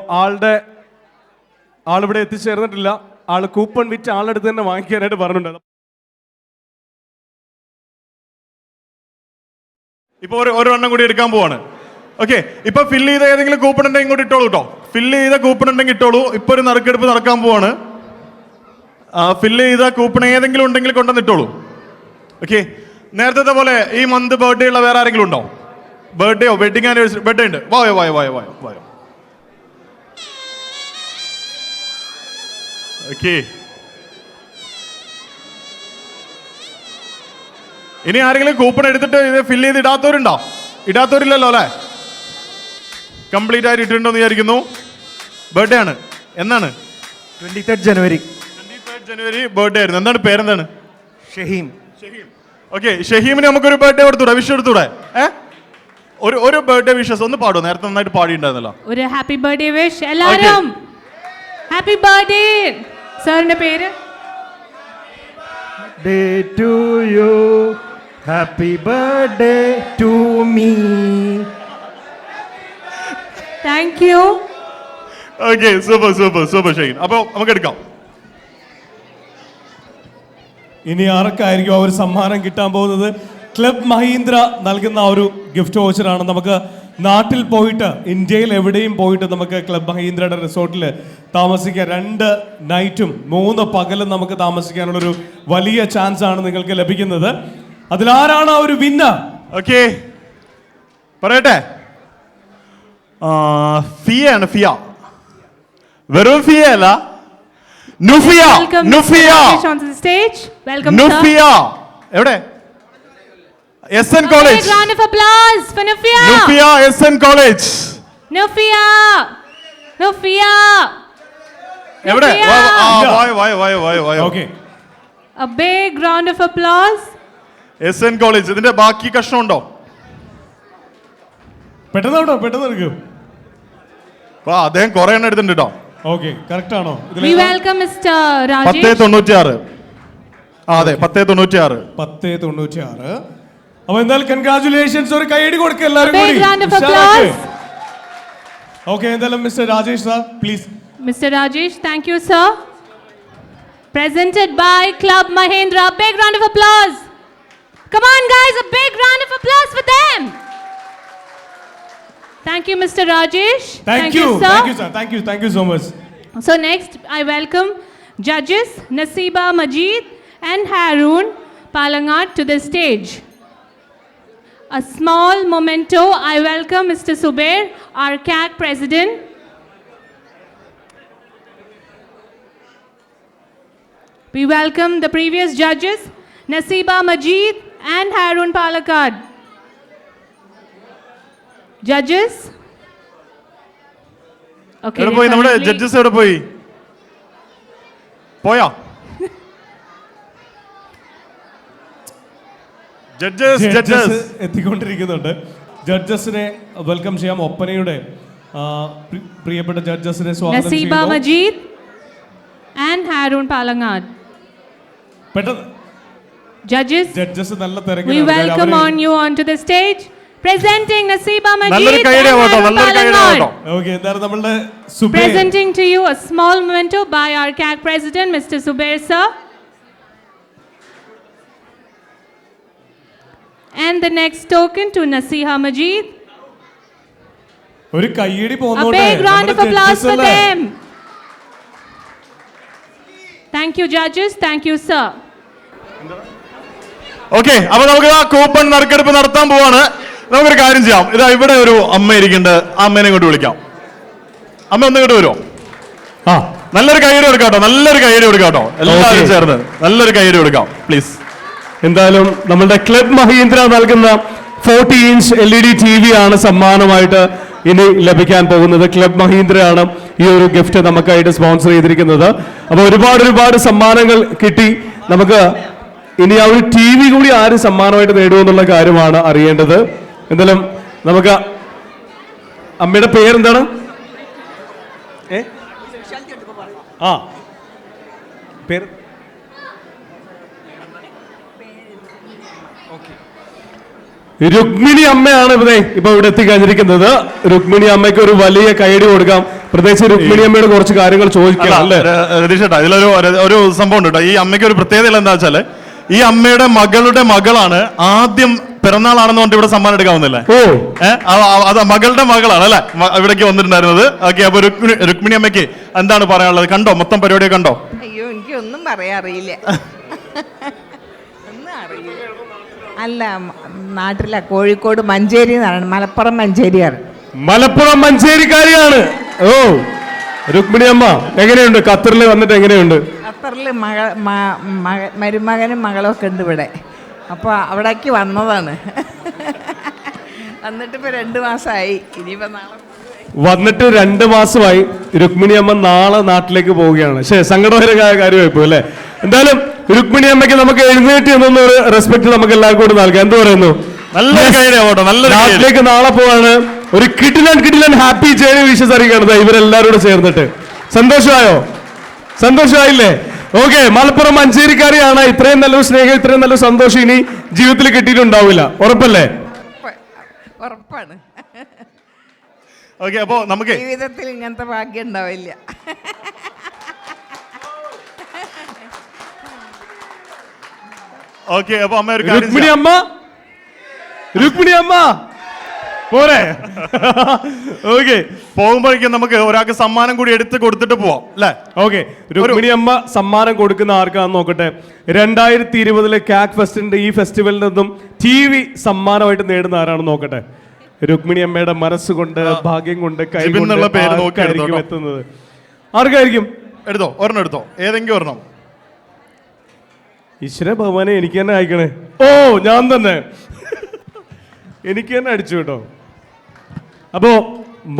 ആളിവിടെ എത്തിച്ചേർന്നിട്ടില്ല. ആള് കൂപ്പൺ വിറ്റ് ആളെടുത്ത് തന്നെ വാങ്ങിക്കാനായിട്ട് പറഞ്ഞിട്ടുണ്ട്. ഇപ്പൊ ഒരെണ്ണം കൂടി എടുക്കാൻ പോവാണ്. ഓക്കെ, ഇപ്പൊ ഫില്ല് ചെയ്ത ഏതെങ്കിലും കൂപ്പൺ ഉണ്ടെങ്കിൽ ഇങ്ങോട്ട് ഇട്ടോളൂ കേട്ടോ. ഫില്ല് ചെയ്ത കൂപ്പൺ ഉണ്ടെങ്കിൽ ഇട്ടോളൂ. ഇപ്പൊ ഒരു നറുക്കെടുപ്പ് നടക്കാൻ പോവാണ്. ഫില്ല് ചെയ്ത കൂപ്പൺ ഏതെങ്കിലും ഉണ്ടെങ്കിൽ കൊണ്ടുവന്ന് ഇട്ടോളൂ. ഓക്കെ, നേരത്തെ പോലെ ഈ മന്ത് ബർത്ത്ഡേ ഉള്ള വേറെ ആരെങ്കിലും ഉണ്ടോ? ബർത്ത്ഡേയോ വെഡിങ് ആനിവേഴ്സറി ബർത്ത്ഡേ ഉണ്ട്? വായോ വായോ വായോ വായോ വായോ. ഓക്കെ, ഇനി ആരെങ്കിലും കൂപ്പൺ എടുത്തിട്ട് ഇത് ഫില്ല് ചെയ്ത് ഇടാത്തവരുണ്ടോ? ഇടാത്തവരില്ലല്ലോ അല്ലേ? കംപ്ലീറ്റ് ആയിട്ട് ഇട്ടിട്ടുണ്ടോ എന്ന് വിചാരിക്കുന്നു. ബർത്ത്ഡേ ആണ്, എന്നാണ്? 23rd ജനുവരി. 23rd ജനുവരി ബർത്ത്ഡേ ആയിരുന്നു. എന്താണ് പേരെന്താണ്? ഷഹീം. ഓക്കെ, ഷഹീമിന് നമുക്കൊരു ബർത്ത്ഡേ കൊടുത്തൂടെ, വിഷ് എടുത്തൂടെ? ഒരു ബർത്ത്ഡേ വിഷസ് ഒന്ന് പാടുമോ? നേരത്തെ നന്നായിട്ട് പാടിയിട്ടുണ്ടായിരുന്നല്ലോ. ഒരു ഹാപ്പി ബർത്ത്ഡേ വിഷ് എല്ലാവരും. Happy birthday. സാറിന്റെ പേര്? Day to you, happy birthday to me. Thank you. Okay, super super super Shaheen. അപ്പോൾ നമുക്ക് എടുക്കാം. ഇനി ആർക്കായിരിക്കും ആ ഒരു സമ്മാനം കിട്ടാൻ പോകുന്നത്? ക്ലബ് മഹീന്ദ്ര നൽകുന്ന ആ ഒരു ഗിഫ്റ്റ് വൗച്ചറാണ്. നമുക്ക് നാട്ടിൽ പോയിട്ട്, ഇന്ത്യയിൽ എവിടെയും പോയിട്ട് നമുക്ക് ക്ലബ് മഹീന്ദ്രയുടെ റിസോർട്ടിൽ താമസിക്കാൻ 2 നൈറ്റും 3 പകലും നമുക്ക് താമസിക്കാനുള്ളൊരു വലിയ ചാൻസ് ആണ് നിങ്ങൾക്ക് ലഭിക്കുന്നത്. അതിലാരാണ് ആ ഒരു വിന്നർ? ഓക്കെ, പറയട്ടെ. ഫിയ ആണ്. ഫിയ, വെറും ഫിയ അല്ല, നുഫിയ. Welcome നുഫിയ, on the stage. Welcome നുഫിയ. എവിടെ? SN sir. College. Big round of applause for Nufia. നുഫിയ SN college. Nufia. Nufia. എവിടെ? Nufia. വായോ വായോ വായോ വായോ വായോ. Okay, A big round of applause. SN college. ഇതിന്റെ ബാക്കി കഷ്ണം ഉണ്ടോ? പെട്ടെന്ന് കേട്ടോ, പെട്ടെന്ന് എടുക്കും. അദ്ദേഹം കുറെ എണ്ണം എടുത്തിട്ടുണ്ട് കേട്ടോ. ഓക്കെ, കറക്റ്റ് ആണോ? We welcome Mr. Rajesh. 1096. അതെ, 1096. 1096. അപ്പൊ എന്തായാലും കൺഗ്രാറ്റുലേഷൻസ്. ഒരു കൈയടി കൊടുക്കുക എല്ലാവരും Big കൂടി. round of applause. ഓക്കെ, എന്തായാലും mister Rajesh sir please. Mr. Rajesh, thank you, sir. Presented by Club Mahindra. Big round of applause. Come on, guys, a big round of applause for them. Thank you, Mr. Rajesh. Thank you, thank you, sir. Thank you so much. So next, I welcome judges Nasiba Majid and Haroon Palangat to the stage. A small memento, I welcome Mr. Subair, our CAC president. We welcome the previous judges, Nasiba Majid and Haroon Palangat. Judges? Okay. എവിടെ they're പോയി നമ്മുടെ currently- judges? എവിടെ പോയി? പോയാ judges? Judges എത്തിക്കൊണ്ടിരിക്കുന്നുണ്ട്. ജഡ്ജസിനെ welcome ചെയ്യാം. ഒപ്പനയുടെ പ്രിയപ്പെട്ട ജഡ്ജസിനെ സ്വാഗതം Nasiba ചെയ്യുന്നു. Majid and Haroon Palangat. പെട്ടെന്ന് Judges, ജഡ്ജസ് നല്ല we തിരക്കിലാണ്. welcome on you onto the stage. Presenting Nasiba Majid നല്ലൊരു and കൈയടി ആവട്ടോ, Haroon നല്ലൊരു കൈയടി ആവട്ടോ. Palangat. ഓക്കെ, എന്തായാലും നമ്മളുടെ Zubair. Presenting to you a small memento by our CAC president, Mr. Subair sir. And the next token to Nasiha Majid. ഒരു കൈയടി A പോകുന്നോട്ടെ. big round of നമ്മുടെ applause judges for അല്ലേ? them. Thank you, judges. Thank you, sir. Okay, അപ്പൊ നമുക്ക് ആ coupon നറുക്കെടുപ്പ് നടത്താൻ പോവാണ്. നമുക്കൊരു കാര്യം ചെയ്യാം. ഇതാ ഇവിടെ ഒരു അമ്മ ഇരിക്കുന്നുണ്ട്. ആ അമ്മേനെ ഇങ്ങോട്ട് വിളിക്കാം. അമ്മ ഒന്ന് ഇങ്ങോട്ട് വരുമോ? ആ, നല്ലൊരു കൈയടി കൊടുക്കാം കേട്ടോ, നല്ലൊരു കൈയടി കൊടുക്കാം കേട്ടോ. എല്ലാവരും ചേർന്ന് നല്ലൊരു കൈയടി കൊടുക്കാം പ്ലീസ്. എന്തായാലും നമ്മളുടെ ക്ലബ് മഹീന്ദ്ര നൽകുന്ന 40 ഇഞ്ച് LED TV ആണ് സമ്മാനമായിട്ട് ഇനി ലഭിക്കാൻ പോകുന്നത്. ക്ലബ് മഹീന്ദ്രയാണ് ഈ ഒരു ഗിഫ്റ്റ് നമുക്കായിട്ട് സ്പോൺസർ ചെയ്തിരിക്കുന്നത്. അപ്പോൾ ഒരുപാട് സമ്മാനങ്ങൾ കിട്ടി. നമുക്ക് ഇനി ആ ഒരു TV കൂടി ആര് സമ്മാനമായിട്ട് നേടുമെന്നുള്ള കാര്യമാണ് അറിയേണ്ടത്. എന്തായാലും നമുക്ക് അമ്മയുടെ പേരെന്താണ്? ആ പേര് രുക്മിണി അമ്മയാണ് ഇപ്പൊ ഇവിടെ എത്തിക്കഴിഞ്ഞിരിക്കുന്നത്. രുക്മിണി അമ്മയ്ക്ക് ഒരു വലിയ കൈയടി കൊടുക്കാം. പ്രത്യേകിച്ച് രുക്മിണി അമ്മയുടെ കുറച്ച് കാര്യങ്ങൾ ചോദിക്കാം അല്ലേ? രതീഷ് ചേട്ടാ, ഇതിലൊരു ഒരു സംഭവം ഉണ്ട് കേട്ടോ. ഈ അമ്മയ്ക്ക് ഒരു പ്രത്യേകത എന്താ വെച്ചാല്, ഈ അമ്മയുടെ മകളുടെ മകളാണ് ആദ്യം പിറന്നാളാണെന്ന് പറഞ്ഞിട്ട് ഇവിടെ സമ്മാനം എടുക്കാവുന്നില്ലേ? അത് മകളുടെ മകളാണ് അല്ലെ ഇവിടേക്ക് വന്നിട്ടുണ്ടായിരുന്നത്. ഓക്കെ, അപ്പൊ രുക്മിണി അമ്മയ്ക്ക് എന്താണ് പറയാനുള്ളത്? കണ്ടോ മൊത്തം പരിപാടിയൊക്കെ കണ്ടോ? അയ്യോ, എനിക്കൊന്നും പറയാറിയില്ല. ഒന്നും അല്ല നാട്ടിലെ കോഴിക്കോട് മഞ്ചേരി എന്നാണ്, മലപ്പുറം മഞ്ചേരിയാണ്. മലപ്പുറം മഞ്ചേരിക്കാരിയാണ്. ഓ, രുക്മിണി അമ്മ എങ്ങനെയുണ്ട്? ഖത്തറിൽ വന്നിട്ട് എങ്ങനെയുണ്ട്? ഖത്തറിൽ മരുമകനും മകളും ഒക്കെ ഉണ്ട് ഇവിടെ. അപ്പോൾ അവിടേക്ക് വന്നതാണ്. വന്നിട്ട് ഇപ്പോൾ 2 മാസമായി. ഇനിയിപ്പോൾ നാളെ വന്നിട്ട് 2 മാസമായി. രുക്മിണി അമ്മ നാളെ നാട്ടിലേക്ക് പോവുകയാണ്. സങ്കടകരമായ കാര്യമായി പോയി അല്ലേ? എന്തായാലും രുക്മിണി അമ്മയ്ക്ക് നമുക്ക് എഴുന്നേറ്റ് എന്നൊരു റെസ്പെക്ട് നമുക്ക് എല്ലാവർക്കും കൂടി നൽകാം. എന്ത് പറയുന്നു? നാട്ടിലേക്ക് നാളെ പോവാണ്. ഒരു കിടിലൻ ഹാപ്പി ജേണി വിഷസ് അറിയിക്കണത് ഇവരെല്ലാവരും കൂടെ ചേർന്നിട്ട്. സന്തോഷമായോ? സന്തോഷമായില്ലേ? ഓക്കെ, മലപ്പുറം മഞ്ചേരിക്കാരിയാണ്. ഇത്രയും നല്ലൊരു സ്നേഹം, ഇത്രയും നല്ലൊരു സന്തോഷം ഇനി ജീവിതത്തിൽ കിട്ടിയിട്ടുണ്ടാവില്ല. ഉറപ്പല്ലേ? ഉറപ്പാണ്. ഓക്കെ, അപ്പോ നമുക്ക് ജീവിതത്തിൽ ഇങ്ങനത്തെ ഭാഗ്യം ഉണ്ടാവില്ല. ഓക്കെ, അപ്പൊ അമ്മ ഒരു രുക്മിണി അമ്മ പോരെ? ഓക്കെ, പോകുമ്പോഴേക്കും നമുക്ക് ഒരാൾക്ക് സമ്മാനം കൂടി എടുത്ത് കൊടുത്തിട്ട് പോവാം അല്ലേ? ഓക്കെ, രുക്മിണി അമ്മ സമ്മാനം കൊടുക്കുന്ന ആർക്കാന്ന് നോക്കട്ടെ. 2020 കാക് ഫെസ്റ്റിന്റെ ഈ ഫെസ്റ്റിവലിൽ നിന്നും TV സമ്മാനമായിട്ട് നേടുന്ന ആരാണെന്ന് നോക്കട്ടെ. രുക്മിണി അമ്മയുടെ മനസ്സുകൊണ്ട്, ഭാഗ്യം കൊണ്ട്, ജിബിനുള്ള പേര് നോക്കി എത്തുന്നത് ആർക്കായിരിക്കും? എടുത്തോ, ഒരെണ്ണം എടുത്തോ, ഏതെങ്കിലും ഒരെണ്ണം. ഈശ്വര ഭഗവാനെ, എനിക്ക് തന്നെ അയക്കണേ. ഓ, ഞാൻ തന്നെ എനിക്ക് തന്നെ അടിച്ചു കേട്ടോ. അപ്പോ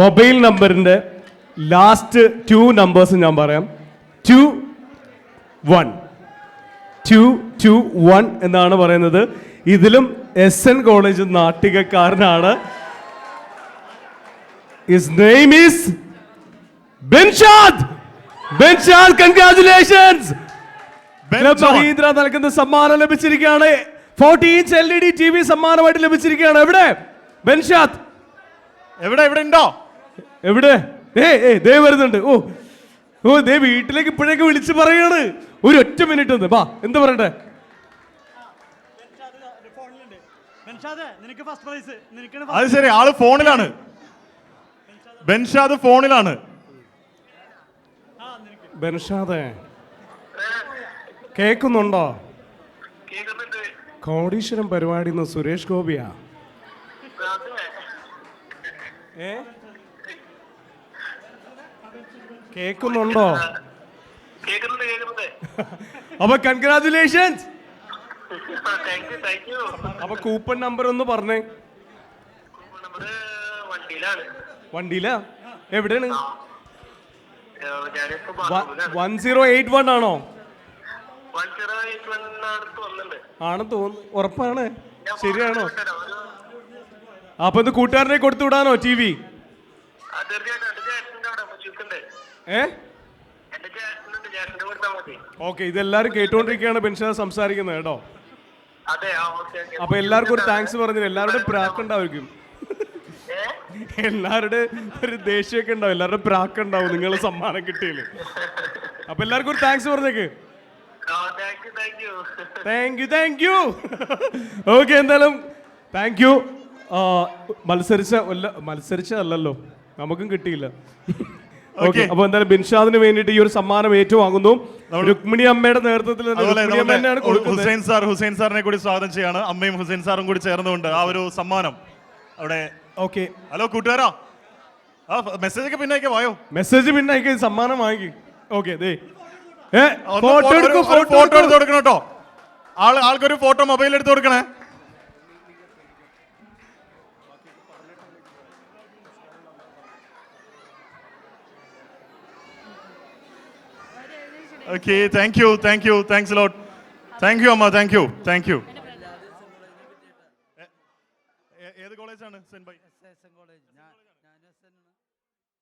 മൊബൈൽ നമ്പറിന്റെ ലാസ്റ്റ് 2 നമ്പേഴ്സ് ഞാൻ പറയാം. 221 എന്നാണ് പറയുന്നത്. ഇതിലും SN കോളേജ് നാട്ടികക്കാരനാണ്. His name is Benshad. Congratulations. Mahindra നൽകുന്ന സമ്മാനം ലഭിച്ചിരിക്കുകയാണ്. 40-inch LED TV സമ്മാനമായിട്ട് ലഭിച്ചിരിക്കുകയാണ്. എവിടെ ബെൻഷാദ്? എവിടെ ഉണ്ടോ? എവിടെ? ദേ വരുന്നുണ്ട്. ഓ, ദേ വീട്ടിലേക്ക് ഇപ്പോഴേക്ക് വിളിച്ച് പറയാണ്. ഒരു 1 മിനിറ്റ് ഒന്ന് വാ. എന്താ പറയട്ടെ? അത് ശരി, ആള് ഫോണിലാണ്. ബെൻഷാദ് ഫോണിലാണ്. ബെൻഷാദേ, കേൾക്കുന്നുണ്ടോ? കോടീശ്വരം പരിപാടി സുരേഷ് ഗോപിയാ. കേൾക്കുന്നുണ്ടോ? അപ്പൊ കൺഗ്രാറ്റുലേഷൻസ്. അപ്പൊ കൂപ്പൺ നമ്പർ ഒന്ന് പറഞ്ഞേ. വണ്ടിയിലാ? എവിടെയാണ്? 1081 ആണോ? ആണെന്ന് തോന്നുന്നു. ഉറപ്പാണ്? ശരിയാണോ? അപ്പൊ ഇത് കൂട്ടുകാരനെ കൊടുത്തു വിടാനോ TV? ഓക്കെ, ഇതെല്ലാരും കേട്ടോണ്ടിരിക്കുകയാണ് ബെൻഷാദ് സംസാരിക്കുന്നത് കേട്ടോ. അപ്പൊ എല്ലാവർക്കും ഒരു താങ്ക്സ് പറഞ്ഞു. എല്ലാവരുടെയും പ്രാക്കുണ്ടാവും. എല്ലാവരുടെ ഒരു ദേഷ്യമൊക്കെ ഉണ്ടാവും. എല്ലാവരുടെ പ്രാക്കുണ്ടാവും നിങ്ങൾ സമ്മാനം കിട്ടിയില്ല. അപ്പൊ എല്ലാവർക്കും ഒരു താങ്ക്സ് പറഞ്ഞേക്ക്. Thank you. ഓക്കെ, എന്തായാലും താങ്ക് യു. മത്സരിച്ചല്ലോ, നമുക്കും കിട്ടിയില്ല. ഓക്കെ, അപ്പൊ എന്തായാലും ബിൻഷാദിന് വേണ്ടിയിട്ട് ഈ ഒരു സമ്മാനം ഏറ്റുവാങ്ങുന്നു. രുക്മിണി അമ്മയുടെ നേതൃത്വത്തിൽ ഹുസൈൻ സാറിനെ കൂടി സ്വാഗതം ചെയ്യാണ്. അമ്മയും ഹുസൈൻ സാറും കൂടി ചേർന്നുകൊണ്ട് ആ ഒരു സമ്മാനം അവിടെ. ഓക്കെ, ഹലോ കൂട്ടുകാരാ, മെസ്സേജ് ഒക്കെ പിന്നെ വായോ. മെസ്സേജ് പിന്നെ സമ്മാനം വാങ്ങി. ഓക്കെ, ഫോട്ടോ എടുത്ത് കൊടുക്കണം കേട്ടോ. ആൾക്കൊരു ഫോട്ടോ മൊബൈൽ എടുത്ത് കൊടുക്കണേ. Okay, thank you. Thanks lot. Thank you അമ്മ. Thank you. ഏത് കോളേജാണ്?